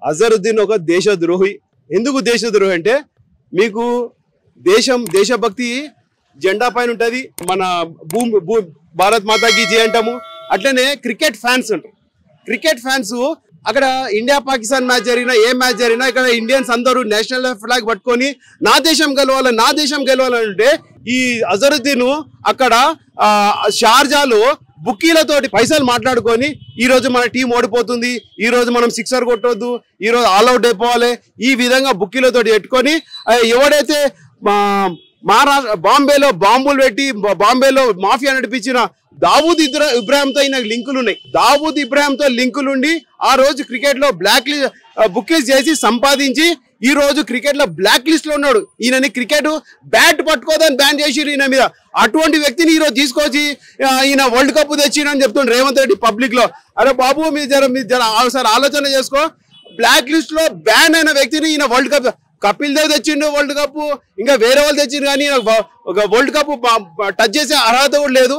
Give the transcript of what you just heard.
అజరుద్దీన్ ఒక దేశద్రోహి. ఎందుకు దేశద్రోహి అంటే మీకు దేశభక్తి జెండా పైన ఉంటుంది. మన భారత్ మాతాకి జై అంటాము. అట్లనే క్రికెట్ ఫ్యాన్స్ అంటారు. క్రికెట్ ఫ్యాన్స్ అక్కడ ఇండియా పాకిస్తాన్ మ్యాచ్ జరిగినా ఏ మ్యాచ్ జరిగినా ఇక్కడ ఇండియన్స్ అందరూ నేషనల్ ఫ్లాగ్ పట్టుకొని నా దేశం గెలవాలంటే ఈ అజరుద్దీన్ అక్కడ షార్జాలో బుక్కీలతోటి పైసలు మాట్లాడుకొని ఈ రోజు మన టీం ఓడిపోతుంది, ఈ రోజు మనం సిక్సర్ కొట్టొద్దు, ఈ రోజు ఆల్అౌట్ అయిపోవాలి, ఈ విధంగా బుక్కీలతోటి పెట్టుకొని ఎవడైతే బాంబేలో బాంబులు పెట్టి బాంబేలో మాఫియా నడిపించిన దావూద్ ఇబ్రాహింతో ఈయన లింకులు ఉన్నాయి. దావూద్ ఇబ్రాహింతో లింకులుండి ఆ రోజు క్రికెట్ లో బుక్ చేసి సంపాదించి ఈ రోజు క్రికెట్ లో బ్లాక్ లిస్ట్ లో ఉన్నాడు. ఈయనని క్రికెట్ బ్యాట్ పట్టుకోదని బ్యాన్ చేసిరు ఈయన మీద. అటువంటి వ్యక్తిని ఈ రోజు తీసుకొచ్చి ఈయన వరల్డ్ కప్ తెచ్చినని చెప్తుండ్రు రేవంత్ రెడ్డి పబ్లిక్ లో. అరే బాబు మీరు జర ఒకసారి ఆలోచన చేసుకో. బ్లాక్ లిస్ట్ లో బ్యాన్ అయిన వ్యక్తిని ఈయన వరల్డ్ కప్, కపిల్ దేవ్ తెచ్చిండు వరల్డ్ కప్, ఇంకా వేరే వాళ్ళు తెచ్చిండు, కానీ ఒక వరల్డ్ కప్ టచ్ చేసే అర్హత కూడా లేదు.